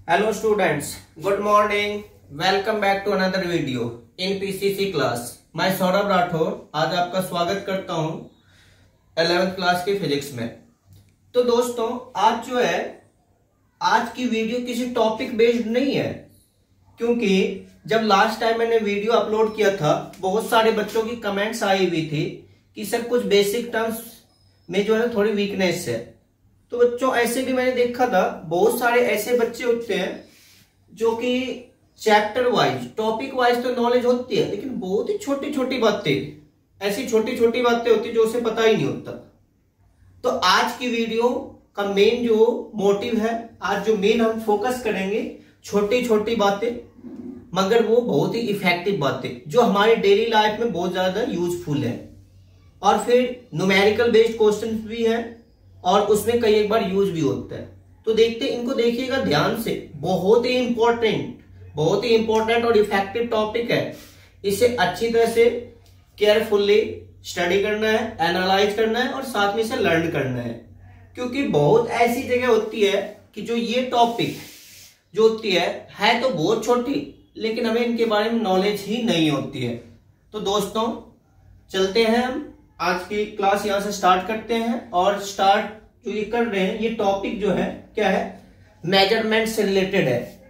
Hello students, good morning. Welcome back to another video in PCC class. मैं सौरभ राठौर आज आपका स्वागत करता हूं 11th क्लास की फिजिक्स में। तो दोस्तों आज जो है आज की वीडियो किसी टॉपिक बेस्ड नहीं है, क्योंकि जब लास्ट टाइम मैंने वीडियो अपलोड किया था बहुत सारे बच्चों की कमेंट्स आई हुई थी कि सर कुछ बेसिक टर्म्स में जो है थोड़ी वीकनेस है। तो बच्चों ऐसे भी मैंने देखा था बहुत सारे ऐसे बच्चे होते हैं जो कि चैप्टर वाइज टॉपिक वाइज तो नॉलेज होती है, लेकिन बहुत ही छोटी छोटी बातें ऐसी छोटी छोटी बातें होती है जो उसे पता ही नहीं होता। तो आज की वीडियो का मेन जो मोटिव है, आज जो मेन हम फोकस करेंगे छोटी छोटी बातें मगर वो बहुत ही इफेक्टिव बातें जो हमारी डेली लाइफ में बहुत ज्यादा यूजफुल है। और फिर न्यूमेरिकल बेस्ड क्वेश्चन भी है और उसमें कई एक बार यूज भी होता है। तो देखते इनको देखिएगा ध्यान से, बहुत ही इंपॉर्टेंट और इफेक्टिव टॉपिक है। इसे अच्छी तरह से केयरफुल्ली स्टडी करना है, एनालाइज करना है और साथ में इसे लर्न करना है, क्योंकि बहुत ऐसी जगह होती है कि जो ये टॉपिक जो होती है तो बहुत छोटी, लेकिन हमें इनके बारे में नॉलेज ही नहीं होती है। तो दोस्तों चलते हैं, हम आज की क्लास यहां से स्टार्ट करते हैं। और स्टार्ट जो ये कर रहे हैं, ये टॉपिक जो है क्या है, मेजरमेंट से रिलेटेड है।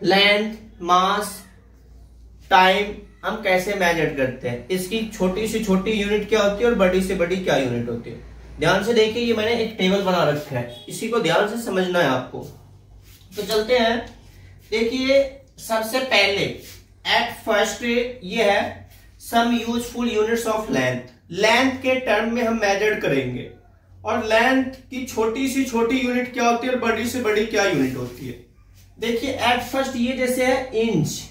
लेंथ, मास, टाइम हम कैसे मेजर करते हैं, इसकी छोटी से छोटी यूनिट क्या होती है और बड़ी से बड़ी क्या यूनिट होती है। ध्यान से देखिए, ये मैंने एक टेबल बना रखा है, इसी को ध्यान से समझना है आपको। तो चलते हैं, देखिए सबसे पहले एट फर्स्ट ये है some useful units of length. Length के टर्म में हम मेजर करेंगे और लेंथ की छोटी से छोटी यूनिट क्या होती है और बड़ी से बड़ी क्या यूनिट होती है। देखिए एट फर्स्ट ये जैसे है inch,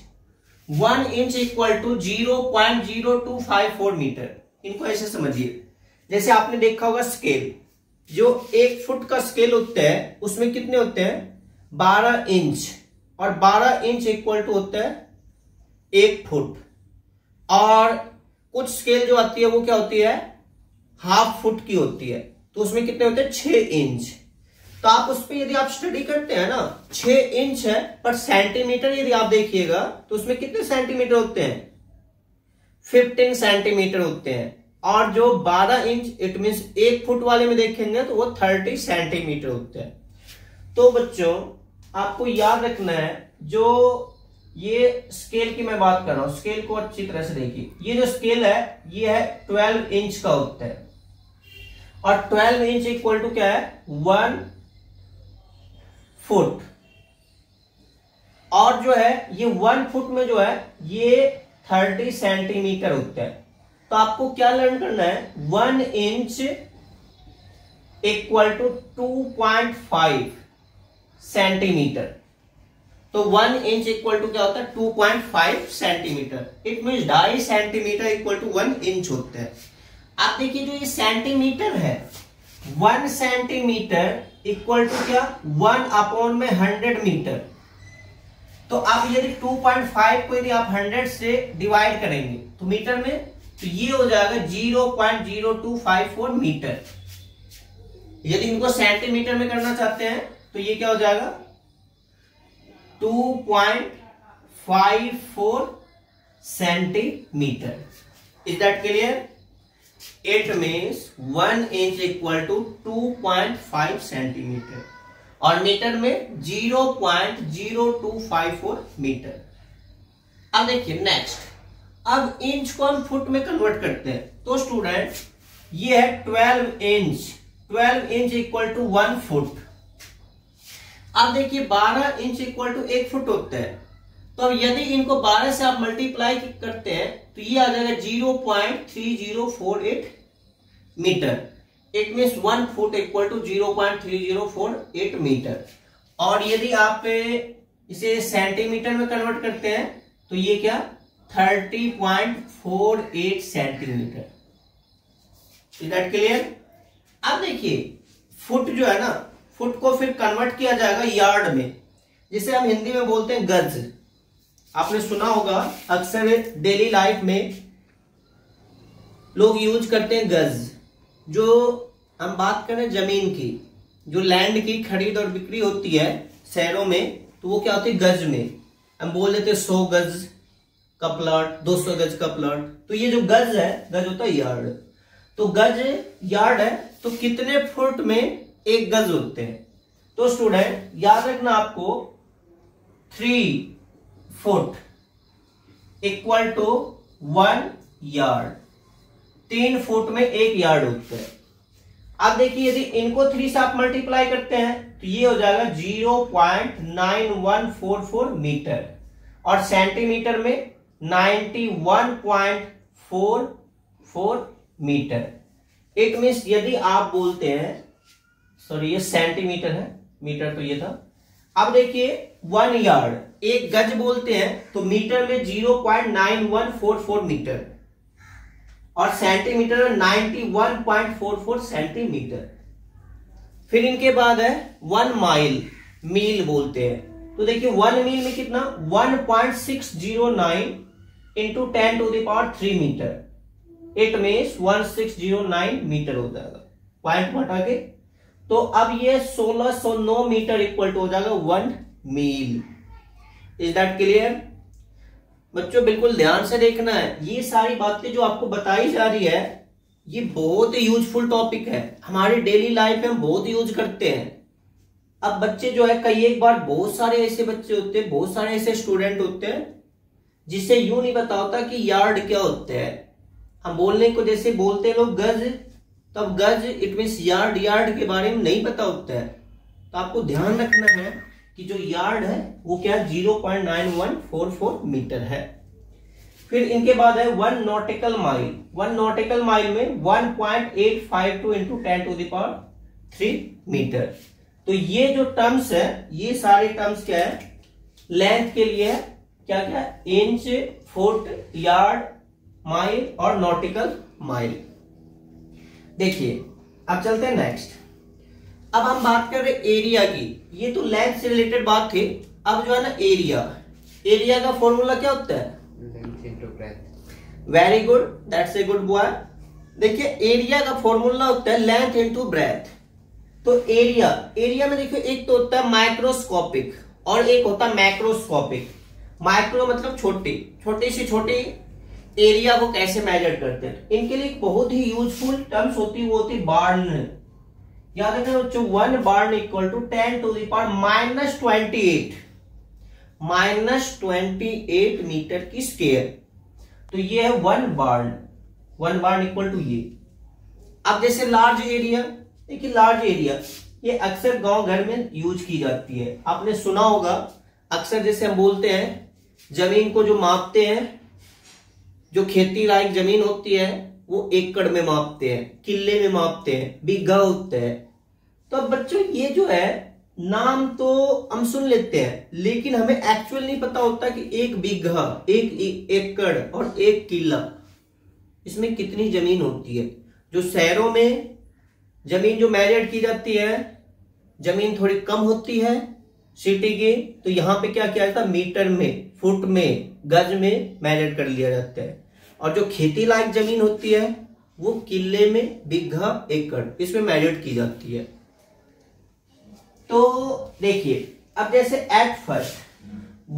1 inch equal to 0.0254 metre. इनको ऐसे समझिए, जैसे आपने देखा होगा स्केल, जो 1 फुट का स्केल होता है उसमें कितने होते हैं 12 इंच, और 12 इंच इक्वल टू होता है 1 फुट। और कुछ स्केल जो आती है वो क्या होती है हाफ फुट की होती है, तो उसमें कितने होते हैं 6 इंच। तो आप उस पर यदि आप स्टडी करते हैं ना, 6 इंच है, पर सेंटीमीटर यदि आप देखिएगा तो उसमें कितने सेंटीमीटर होते हैं 15 सेंटीमीटर होते हैं। और जो 12 इंच इट मींस 1 फुट वाले में देखेंगे तो वो 30 सेंटीमीटर होते हैं। तो बच्चों आपको याद रखना है, जो ये स्केल की मैं बात कर रहा हूं, स्केल को अच्छी तरह से देखिए। ये जो स्केल है ये है 12 इंच का होता है, और 12 इंच इक्वल टू क्या है 1 फुट। और जो है ये 1 फुट में जो है ये 30 सेंटीमीटर होता है। तो आपको क्या लर्न करना है, 1 इंच इक्वल टू 2.5 सेंटीमीटर। तो 1 इंच इक्वल टू क्या होता है 2.5 centimetre. It mean 2.5 centimetre equal to 1 inch होता है। आप देखिए जो ये सेंटीमीटर है, 1 सेंटीमीटर इक्वल टू क्या 1/100 मीटर। तो आप यदि 2.5 को यदि आप 100 से डिवाइड करेंगे तो मीटर में, तो ये हो जाएगा 0.0254 मीटर। यदि इनको सेंटीमीटर में करना चाहते हैं तो ये क्या हो जाएगा 2.54 centimetre. Is that clear? It means 1 inch equal to 2.5 centimetre और मीटर में 0.0254 मीटर। अब देखिए नेक्स्ट, अब इंच को हम फुट में कन्वर्ट करते हैं। तो स्टूडेंट ये है 12 इंच इक्वल टू 1 फुट। अब देखिए 12 इंच इक्वल टू 1 फुट होता है। तो अब यदि इनको 12 से आप मल्टीप्लाई करते हैं तो ये आ जाएगा 0.3048 metre. It means 1 foot equal to 0.3048 metre. और यदि आप इसे सेंटीमीटर में कन्वर्ट करते हैं तो ये क्या 30.48 सेंटीमीटर। Is that clear? अब देखिए फुट जो है ना, फुट को फिर कन्वर्ट किया जाएगा यार्ड में, जिसे हम हिंदी में बोलते हैं गज। आपने सुना होगा अक्सर डेली लाइफ में लोग यूज करते हैं गज, जो हम बात करें जमीन की, जो लैंड की खरीद और बिक्री होती है शहरों में, तो वो क्या होती है गज में। हम बोल देते 100 गज का प्लॉट, 200 गज का प्लॉट। तो ये जो गज है, गज होता है यार्ड, तो गज यार्ड है, तो कितने फुट में एक गज होते हैं। तो स्टूडेंट याद रखना आपको 3 foot equal to 1 yard, 3 foot में एक यार्ड होता है। अब देखिए यदि इनको 3 से आप मल्टीप्लाई करते हैं तो ये हो जाएगा 0.9144 मीटर, और सेंटीमीटर में 91.44 मीटर। इट मीन्स यदि आप बोलते हैं, सॉरी ये सेंटीमीटर है, मीटर तो ये था। अब देखिए 1 यार्ड, एक गज बोलते हैं तो मीटर में 0.9144 मीटर, और सेंटीमीटर में 91.44 सेंटीमीटर। फिर इनके बाद है 1 माइल, मील बोलते हैं। तो देखिए 1 मील में कितना 1.609 into 10⁻³ metre. It means 1609 metre हो जाएगा, पॉइंट हटा के। तो अब ये 1609 मीटर इक्वल टू हो जाएगा 1 मील। Is that clear? बच्चों बिल्कुल ध्यान से देखना है, ये सारी बातें जो आपको बताई जा रही है ये बहुत ही यूजफुल टॉपिक है, हमारी डेली लाइफ में हम बहुत यूज करते हैं। अब बच्चे जो है कई एक बार बहुत सारे ऐसे बच्चे होते हैं, बहुत सारे ऐसे स्टूडेंट होते हैं जिसे यूं नहीं पता होता कि यार्ड क्या होता है। हम बोलने को जैसे बोलते हैं लोग गज, तब गज इट मीन्स यार्ड, यार्ड के बारे में नहीं पता होता है। तो आपको ध्यान रखना है कि जो यार्ड है वो क्या 0.9144 मीटर है। फिर इनके बाद है 1 नॉटिकल माइल। 1 नॉटिकल माइल में 1.852 इंटू 10⁻³ मीटर। तो ये जो टर्म्स है, ये सारे टर्म्स क्या है, लेंथ के लिए है, क्या क्या, इंच, फुट, यार्ड, माइल और नॉटिकल माइल। देखिए अब चलते हैं नेक्स्ट। अब हम बात कर रहे एरिया की, ये तो लेंथ से रिलेटेड बात थी। अब जो है ना एरिया, एरिया का फॉर्मूला क्या होता है, length into breadth. Very good, that's a good boy. देखिए एरिया का फॉर्मूला होता है लेंथ इनटू ब्रेथ। तो एरिया में देखिए एक तो होता है माइक्रोस्कोपिक और एक होता है मैक्रोस्कोपिक। माइक्रो मतलब छोटी, छोटी से छोटी एरिया को कैसे मेजर करते हैं, इनके लिए बहुत ही यूजफुल टर्म्स होती है, वो होती है बार्न। याद रखना बच्चों 1 बार्न इक्वल टू 10⁻28 मीटर की स्क्वायर। तो ये है 1 बार्न, 1 बार्न इक्वल टू ये। अब जैसे लार्ज एरिया, देखिए लार्ज एरिया ये अक्सर गांव घर में यूज की जाती है। आपने सुना होगा अक्सर, जैसे हम बोलते हैं जमीन को जो मापते हैं, जो खेती लायक जमीन होती है वो एकड़ में मापते हैं, किले में मापते हैं, बीघा होता है। तो अब बच्चों ये जो है नाम तो हम सुन लेते हैं, लेकिन हमें एक्चुअल नहीं पता होता कि 1 बीघा, 1 एकड़ और 1 किला, इसमें कितनी जमीन होती है। जो शहरों में जमीन जो मेजर की जाती है, जमीन थोड़ी कम होती है सिटी की, तो यहां पे क्या किया जाता है, मीटर में, फुट में, गज में मेजर कर लिया जाता है। और जो खेती लायक जमीन होती है वो किले में, बीघा, एकड़, इसमें मेजर की जाती है। तो देखिए अब जैसे एट फर्स्ट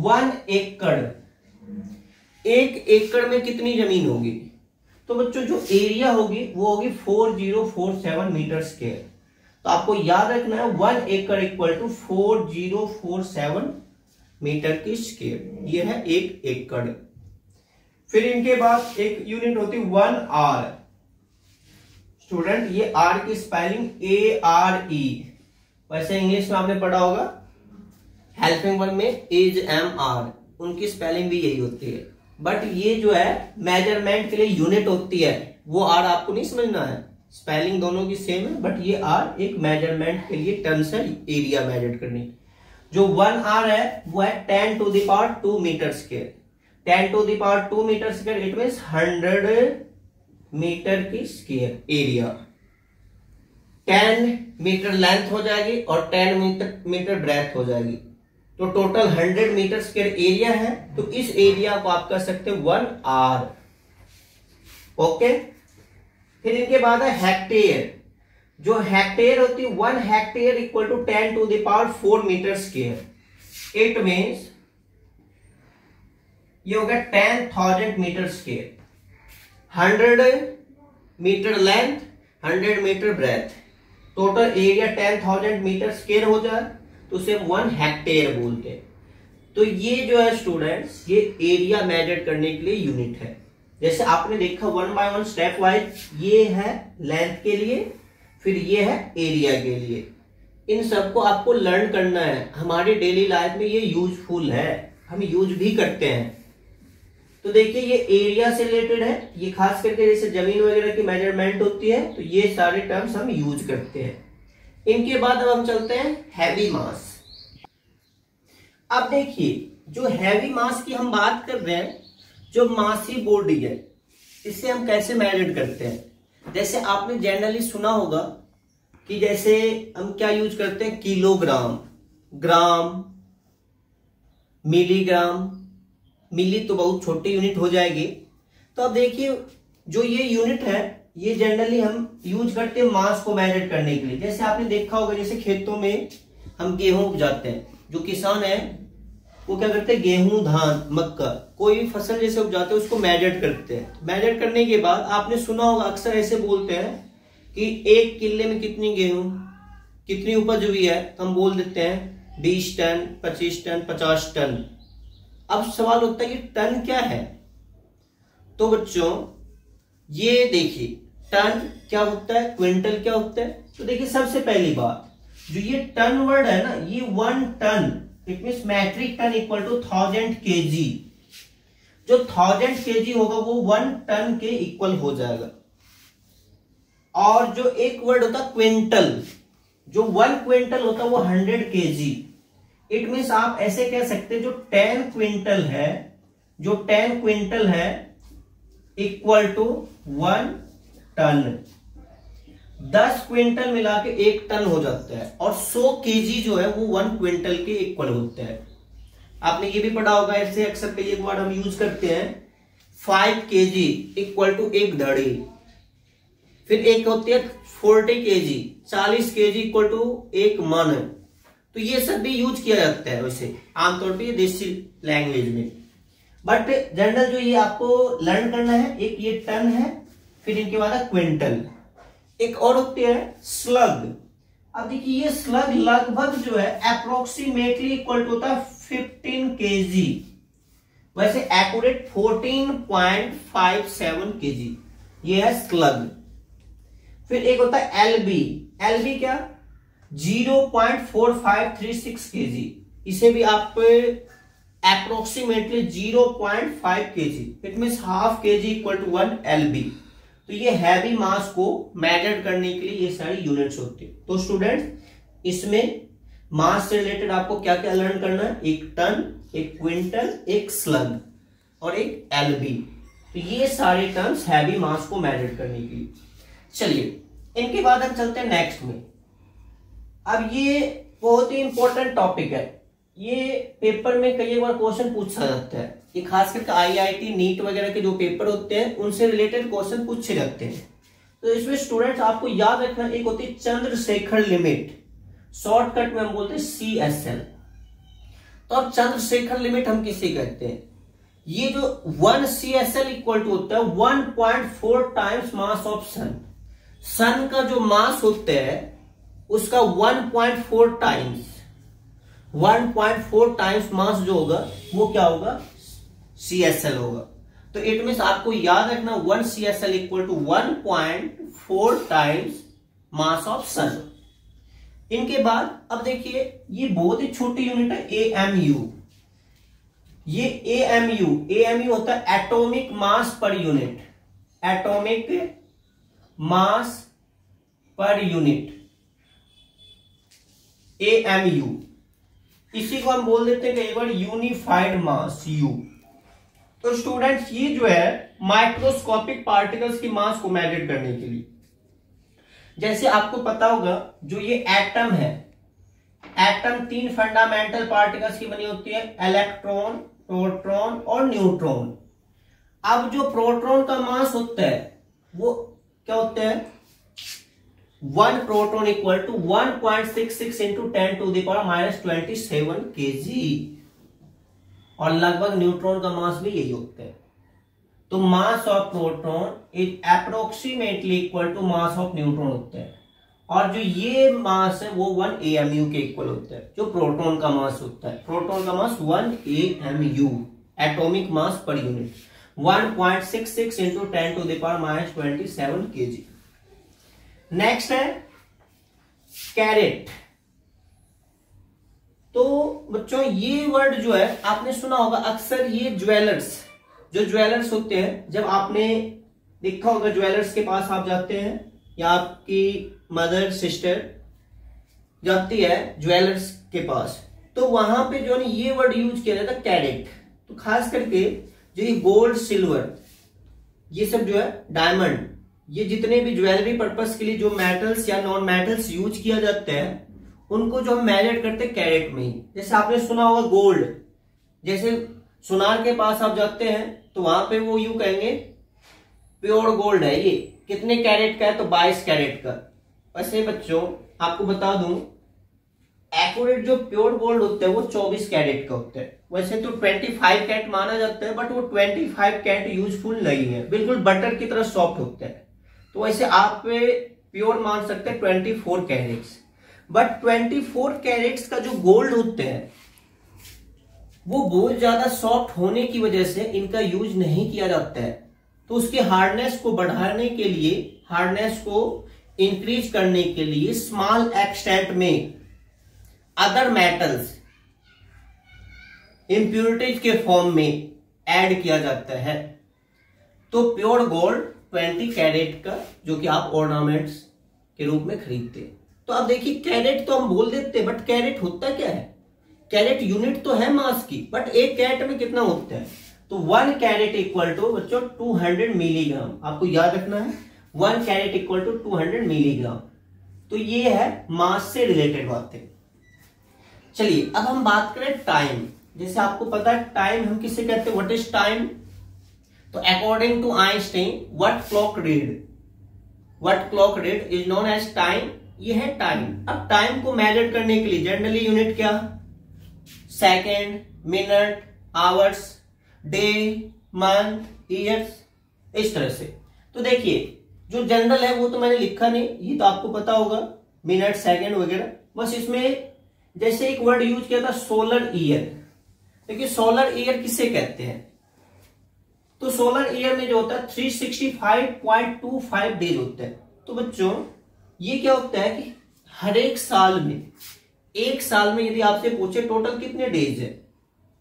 1 एकड़, 1 एकड़ में कितनी जमीन होगी, तो बच्चों जो एरिया होगी वो होगी 4047 मीटर स्क्वायर। तो आपको याद रखना है 1 एकड़ इक्वल टू 4047 मीटर की स्क्वायर, ये है 1 एकड़। फिर इनके बाद एक यूनिट होती है 1 आर। स्टूडेंट ये आर की स्पेलिंग ARE, वैसे इंग्लिश में आपने पढ़ा होगा हेल्पिंग वर्ब में इज MR, उनकी स्पेलिंग भी यही होती है। बट ये जो है मेजरमेंट के लिए यूनिट होती है, वो आर आपको नहीं समझना है, स्पेलिंग दोनों की सेम है, बट ये आर एक मेजरमेंट के लिए टर्म्स है, एरिया मेजर करने। जो 1 आर है वो है 10⁻² metre square. 10⁻² metre square it means 100 metre की स्क्वायर एरिया। 10 मीटर लेंथ हो जाएगी और 10 मीटर ब्रेथ हो जाएगी, तो टोटल 100 मीटर स्क्वायर एरिया है। तो इस एरिया को आप कर सकते हैं 1 आर। ओके, फिर इनके बाद है हेक्टेयर। जो हेक्टेयर होती है 1 hectare equal to 10 to the power 4 metre square. It means ये हो गया 10,000 metre square. 100 metre length, 100 metre breadth, total area 10,000 metre square हो जाए तो उसे 1 हेक्टेयर बोलते हैं। तो ये जो है स्टूडेंट्स, ये एरिया मेजर करने के लिए यूनिट है। जैसे आपने देखा 1 बाय 1 स्टेप वाइज, ये है लेंथ के लिए, फिर ये है एरिया के लिए। इन सबको आपको लर्न करना है। हमारी डेली लाइफ में ये यूजफुल है, हम यूज भी करते हैं। तो देखिए ये एरिया से रिलेटेड है, ये खास करके जैसे जमीन वगैरह की मेजरमेंट होती है तो ये सारे टर्म्स हम यूज करते हैं। इनके बाद अब हम चलते हैं हैवी मास। अब देखिए जो हैवी मास की हम बात कर रहे हैं, जो मासी बॉडी है, इससे हम कैसे मेजर करते हैं। जैसे आपने जनरली सुना होगा कि जैसे हम क्या यूज करते हैं, किलोग्राम, ग्राम, मिलीग्राम। मिली तो बहुत छोटी यूनिट हो जाएगी। तो अब देखिए जो ये यूनिट है, ये जनरली हम यूज करते हैं मास को मेजर करने के लिए। जैसे आपने देखा होगा, जैसे खेतों में हम गेहूं उपजाते हैं, जो किसान है वो क्या करते हैं, गेहूं, धान, मक्का, कोई भी फसल जैसे उपजाते हैं उसको मेजर करते हैं। मेजर करने के बाद आपने सुना होगा अक्सर ऐसे बोलते हैं कि 1 किले में कितनी गेहूं, कितनी उपज हुई है, तो हम बोल देते हैं 20 टन, 25 टन, 50 टन। अब सवाल होता है कि टन क्या है। तो बच्चों ये देखिए टन क्या होता है, क्विंटल क्या होता है। तो देखिए सबसे पहली बात, जो ये टन वर्ड है ना, ये 1 ton, it means metric ton equal to 1000 KG. जो 1000 केजी होगा वो 1 टन के इक्वल हो जाएगा। और जो एक वर्ड होता है क्विंटल, जो 1 क्विंटल होता है वो 100 केजी। इट मीन्स आप ऐसे कह सकते हैं जो 10 क्विंटल है, जो 10 क्विंटल है इक्वल टू 1 टन। 10 क्विंटल मिला के 1 टन हो जाता है। और 100 केजी जो है वो 1 क्विंटल के इक्वल होता है। आपने ये भी पढ़ा होगा, ऐसे अक्सर कई एक वर्ड हम यूज करते हैं, 5 केजी इक्वल टू 1 धड़ी। फिर एक होती है 40 केजी, 40 केजी इक्वल टू 1 मन। तो ये सब भी यूज किया जाता है वैसे आमतौर पे देसी लैंग्वेज में। बट जनरल जो ये आपको लर्न करना है, एक ये टन है, फिर इनके बाद है क्विंटल। एक और होती है स्लग। अब देखिए ये स्लग लगभग जो है अप्रोक्सीमेटली इक्वल टू होता है 15 केजी, वैसे एक्यूरेट 14.57 केजी, ये है स्लग। फिर एक होता है एलबी। एलबी क्या, 0.4536 केजी। इसे भी आप approximately 0.5 KG, it means half KG equal to 1 LB. तो ये हैवी मास को मेजर करने के लिए ये सारी यूनिट्स होती है। तो स्टूडेंट्स इसमें मास से रिलेटेड आपको क्या क्या लर्न करना है, एक टन, एक क्विंटल, एक स्लग और एक एलबी। तो ये सारे टर्म्स हैवी मास को मेजर करने के लिए। चलिए इनके बाद हम चलते हैं नेक्स्ट में। अब ये बहुत ही इंपॉर्टेंट टॉपिक है, ये पेपर में कई बार क्वेश्चन पूछा जाता है। ये खास करके आईआईटी, नीट वगैरह के जो पेपर होते हैं उनसे रिलेटेड क्वेश्चन पूछे जाते हैं। तो इसमें स्टूडेंट्स आपको याद रखना, एक होती है चंद्रशेखर लिमिट, शॉर्टकट में हम बोलते हैं CSL। तो अब चंद्रशेखर लिमिट हम किसे कहते हैं, ये जो 1 CSL इक्वल टू होता है 1.4 टाइम्स मास ऑफ सन। सन का जो मास होता है उसका 1.4 टाइम्स मास जो होगा वो क्या होगा, CSL होगा। तो इट मीन्स आपको याद रखना 1 CSL equal to 1.4 times mass of sun. इनके बाद अब देखिए ये बहुत ही छोटी यूनिट है AMU। ये AMU होता है atomic mass per unit, atomic mass per unit, AMU। इसी को हम बोल देते हैं कई बार यूनिफाइड मास, U। तो स्टूडेंट्स ये जो है माइक्रोस्कोपिक पार्टिकल्स की मास को मेजर करने के लिए, जैसे आपको पता होगा जो ये एटम है, एटम 3 फंडामेंटल पार्टिकल्स की बनी होती है, इलेक्ट्रॉन, प्रोटॉन और न्यूट्रॉन। अब जो प्रोटॉन का मास होता है वो क्या होता है 1 proton equal to 1.66 into 10⁻⁻27 kg, और लगभग न्यूट्रॉन का मास भी यही होता है। तो mass of proton is approximately equal to mass of neutron होता है, और जो ये मास है वो 1 AMU के इक्वल होता है, जो प्रोटॉन का मास होता है। प्रोटॉन का मास 1 AMU, atomic mass per unit, 1.66 into 10⁻⁻27 kg। Next है कैरेट। तो बच्चों ये वर्ड जो है आपने सुना होगा अक्सर, ये ज्वेलर्स, जो ज्वेलर्स होते हैं, जब आपने देखा होगा ज्वेलर्स के पास आप जाते हैं या आपकी मदर सिस्टर जाती है ज्वेलर्स के पास, तो वहां पे जो है ये वर्ड यूज किया जाता है कैरेट। तो खास करके जो ये गोल्ड, सिल्वर, ये सब जो है, डायमंड, ये जितने भी ज्वेलरी पर्पस के लिए जो मेटल्स या नॉन मेटल्स यूज किया जाता है, उनको जो हम मेजर करते हैं कैरेट में ही। जैसे आपने सुना होगा गोल्ड, जैसे सुनार के पास आप जाते हैं तो वहां पे वो यूं कहेंगे प्योर गोल्ड है, ये कितने कैरेट का है, तो 22 कैरेट का। वैसे बच्चों आपको बता दूं, एक्यूरेट जो प्योर गोल्ड होता है वो 24 कैरेट का होता है। वैसे तो 25 कैरेट माना जाता है, बट वो 25 कैरेट यूजफुल नहीं है, बिल्कुल बटर की तरह सॉफ्ट होता है। तो वैसे आप प्योर मान सकते हैं 24 कैरेट्स। बट 24 कैरेट्स का जो गोल्ड होते हैं वो बहुत ज्यादा सॉफ्ट होने की वजह से इनका यूज नहीं किया जाता है। तो उसके हार्डनेस को बढ़ाने के लिए, हार्डनेस को इंक्रीज करने के लिए स्मॉल एक्सटेंट में अदर मेटल्स इंप्योरिटीज के फॉर्म में ऐड किया जाता है। तो प्योर गोल्ड 20 कैरेट का, जो कि आप ऑर्नामेंट्स के रूप में खरीदते हैं। तो अब देखिए कैरेट तो हम बोल देते हैं, बट कैरेट होता क्या है? कैरेट यूनिट तो है मास की, बट एक कैरेट में कितना होता है? तो 1 कैरेट इक्वल टू बच्चों 200 मिलीग्राम। आपको याद रखना है 1 कैरेट इक्वल टू 200 मिलीग्राम। तो ये है मास से रिलेटेड बातें। चलिए अब हम बात करें टाइम। जैसे आपको पता है टाइम हम किसे कहते हैं, व्हाट इज टाइम? तो according to Einstein, what clock read is known as time. ये है टाइम। अब टाइम को मेजर करने के लिए जनरली यूनिट क्या? Second, minute, hours, day, month, years, इस तरह से। तो देखिए जो जनरल है वो तो मैंने लिखा नहीं, ये तो आपको पता होगा, मिनट, सेकेंड वगैरह। बस इसमें जैसे एक वर्ड यूज किया था सोलर ईयर। देखिए सोलर ईयर किसे कहते हैं? तो सोलर ईयर में जो होता है 365.25 डेज होता है। तो बच्चों ये क्या होता है कि हर एक साल में यदि आपसे पूछे टोटल कितने डेज है,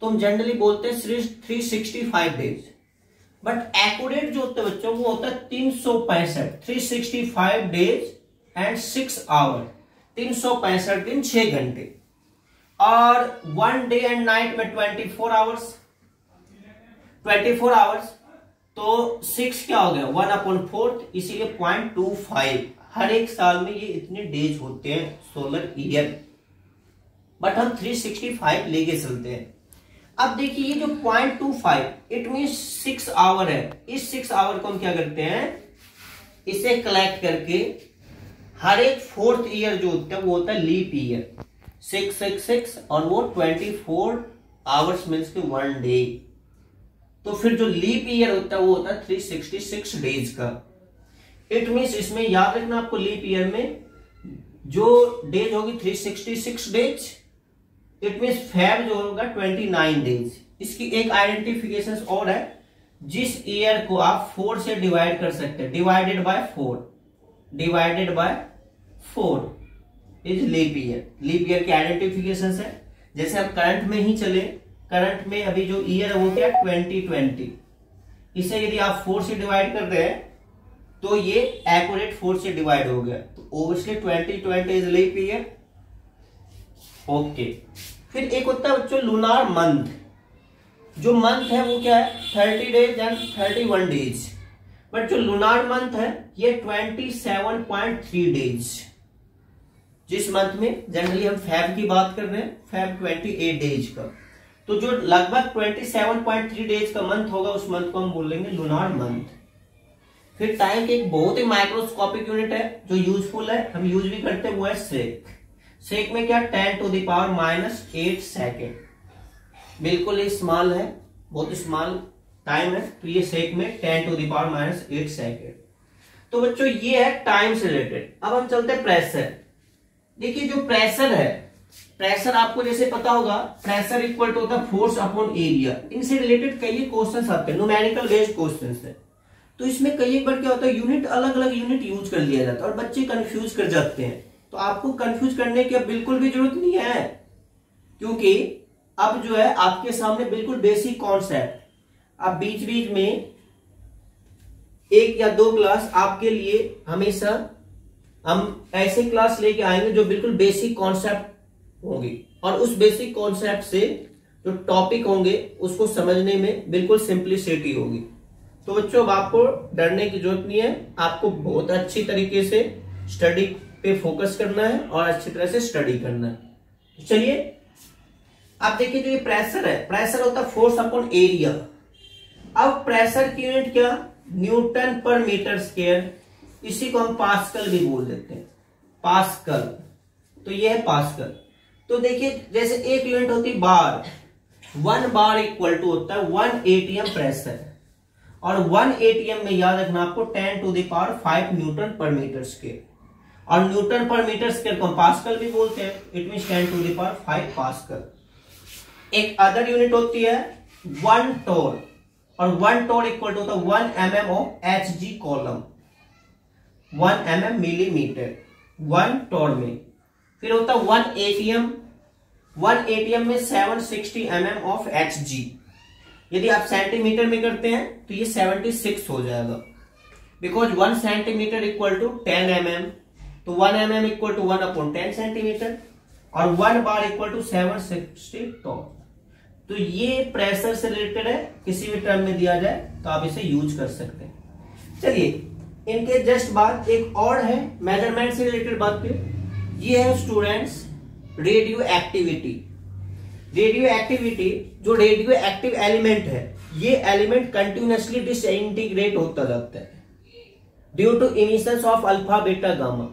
तो हम जनरली बोलते हैं 365 डेज। बट एक्यूरेट जो होता है बच्चों वो होता है 365, 365 डेज एंड 6 आवर, 365 दिन 6 घंटे। और 1 डे एंड नाइट में 24 आवर्स, 24 आवर्स। तो 6 क्या हो गया, 1/4, इसीलिए 0.25। हर एक साल में ये इतने डेज होते हैं सोलर ईयर, बट हम 365 लेके चलते हैं। अब देखिए ये जो 0.25 इट मीन 6 आवर है। इस 6 आवर को हम क्या करते हैं, इसे कलेक्ट करके हर एक 4th ईयर जो होता है वो होता है लीप ईयर, 666, और वो 24 आवर्स मीन्स के 1 डे। तो फिर जो लीप ईयर होता है वो होता है 366 डेज का। इट मीन्स इसमें याद रखना आपको, लीप ईयर में जो डेज होगी 366 डेज, इट मीन्स फेब जो होगा 29 डेज। इसकी एक आइडेंटिफिकेशन और है, जिस ईयर को आप 4 से डिवाइड कर सकते हैं, divided by 4 is leap year. Leap year की आइडेंटिफिकेशन है। जैसे हम करंट में ही चले, करंट में अभी जो ईयर है वो क्या, 2020। इसे यदि आप 4 से डिवाइड कर रहे हैं तो ये एक्यूरेट 4 से डिवाइड हो गया, तो obviously 2020 is leap year. Okay, फिर एक होता है बच्चों लूनार मंथ। जो मंथ है वो क्या है, 30 डेज एंड 31 डेज। बट जो लूनार मंथ है ये 27.3 डेज। जिस मंथ में जनरली हम फेब की बात कर रहे हैं, फेब 28 डेज का, तो जो लगभग 27.3 डेज का मंथ होगा उस मंथ को हम बोलेंगे लूनार मंथ। फिर टाइम की एक बहुत ही माइक्रोस्कोपिक यूनिट है जो यूजफुल है, हम यूज भी करते हैं, वो है सेक। सेक में क्या 10⁻⁻8 सेकेंड, बिल्कुल ही स्मॉल है, बहुत स्मॉल टाइम है, तो ये सेक में 10⁻⁻8 सेकेंड। तो बच्चों ये है टाइम से रिलेटेड। अब हम चलते हैं प्रेशर। देखिए जो प्रेशर है, प्रेशर आपको जैसे पता होगा, प्रेशर इक्वल टू होता है फोर्स अपॉन एरिया। इनसे रिलेटेड कई क्वेश्चंस आते हैं, न्यूमेरिकल बेस्ड क्वेश्चंस है। तो इसमें कई एक बार क्या होता है, यूनिट अलग अलग यूनिट यूज कर लिया जाता है और बच्चे कंफ्यूज कर जाते हैं। तो आपको कंफ्यूज करने की अब बिल्कुल भी जरूरत नहीं है, क्योंकि अब जो है आपके सामने बिल्कुल बेसिक कॉन्सेप्ट, अब बीच बीच में 1 या 2 क्लास आपके लिए हमेशा हम ऐसे क्लास लेके आएंगे जो बिल्कुल बेसिक कॉन्सेप्ट होंगी, और उस बेसिक कॉन्सेप्ट से जो टॉपिक होंगे उसको समझने में बिल्कुल सिंप्लिसिटी होगी। तो बच्चों अब आपको डरने की जरूरत नहीं है, आपको बहुत अच्छी तरीके से स्टडी पे फोकस करना है और अच्छी तरह से स्टडी करना है। तो चलिए आप देखिए, जो ये प्रेशर है, प्रेशर होता है फोर्स अपॉन एरिया। अब प्रेशर की यूनिट क्या, न्यूटन पर मीटर स्क्वायर, इसी को हम पास्कल भी बोल देते हैं, पास्कल। तो ये है पास्कल। तो देखिए जैसे एक यूनिट होती बार, 1 बार इक्वल टू होता है 1 ATM प्रेशर, और 1 ATM में याद रखना आपको 10⁵ न्यूटन पर मीटर स्क्वायर, और न्यूटन पर मीटर स्क्वायर को हम पास्कल भी बोलते हैं, इट मीन 10⁵ पास्कल। एक अदर यूनिट होती है 1 टोर, और 1 टोर इक्वल टू होता है 1 mm of HG column, 1 mm millimetre 1 टोर में। फिर होता है 1 ATM, 1 ATM में 760 mm ऑफ HG। यदि आप सेंटीमीटर में करते हैं तो ये 76 हो जाएगा, because 1 centimetre equal to 10 mm, तो 1 mm इक्वल टू 1/10 सेंटीमीटर, और 1 बार इक्वल टू 760 टोन। तो ये प्रेशर से रिलेटेड है, किसी भी टर्म में दिया जाए तो आप इसे यूज कर सकते हैं। चलिए इनके जस्ट बाद एक और है मेजरमेंट से रिलेटेड बात पे, ये है students radioactivity. Radioactivity, जो रेडियो एक्टिव एलिमेंट है, ये एलिमेंट कंटिन्यूअसली डिसइंटीग्रेट होता जाता है due to emissions of alpha beta gamma.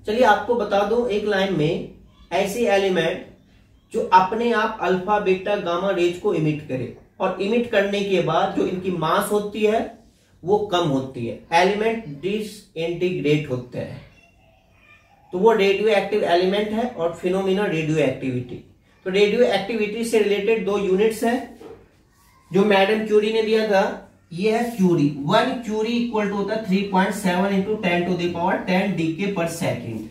चलिए आपको बता दूं एक लाइन में, ऐसे एलिमेंट जो अपने आप अल्फा बीटा गामा रेज को इमिट करे, और इमिट करने के बाद जो इनकी मास होती है वो कम होती है, एलिमेंट डिसइंटीग्रेट होते हैं, तो वो रेडियो एक्टिव एलिमेंट है। और फिनोमिना रेडियो एक्टिविटी, तो रेडियो एक्टिविटी से रिलेटेड 2 यूनिट्स हैं जो मैडम क्यूरी ने दिया था। ये है क्यूरी, 1 क्यूरी इक्वल टू होता है 3.7 इंटू 10⁻10 डीके पर सेकेंड।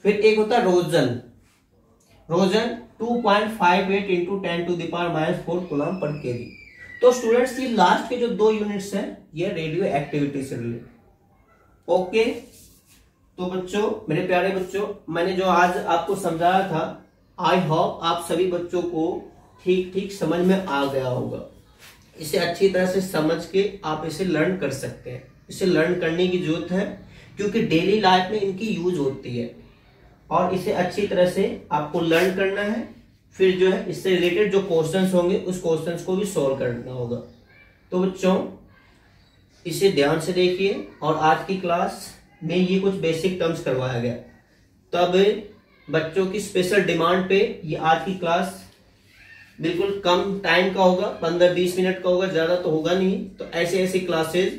फिर एक होता है रोजन, रोजन 2.58 इंटू 10⁻⁴ कूलम पर केजी। तो स्टूडेंट्स ये लास्ट के जो 2 यूनिट्स हैं ये रेडियो एक्टिविटी से रिलेटेड। ओके, तो बच्चों, मेरे प्यारे बच्चों, मैंने जो आज आपको समझाया था, आई होप आप सभी बच्चों को ठीक ठीक समझ में आ गया होगा। इसे अच्छी तरह से समझ के आप इसे लर्न कर सकते हैं। इसे लर्न करने की जरूरत है क्योंकि डेली लाइफ में इनकी यूज होती है, और इसे अच्छी तरह से आपको लर्न करना है। फिर जो है इससे रिलेटेड जो क्वेश्चंस होंगे उस क्वेश्चंस को भी सॉल्व करना होगा। तो बच्चों इसे ध्यान से देखिए, और आज की क्लास में ये कुछ बेसिक टर्म्स करवाया गया, तब बच्चों की स्पेशल डिमांड पे ये आज की क्लास बिल्कुल कम टाइम का होगा, 15-20 मिनट का होगा, ज्यादा तो होगा नहीं। तो ऐसे ऐसी क्लासेस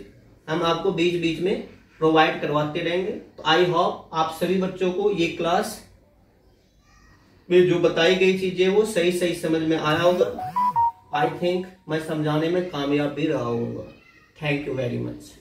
हम आपको बीच बीच में प्रोवाइड करवाते रहेंगे। तो आई होप आप सभी बच्चों को ये क्लास में जो बताई गई चीजें वो सही सही समझ में आया होगा। आई थिंक मैं समझाने में कामयाब भी रहा होगा। Thank you very much.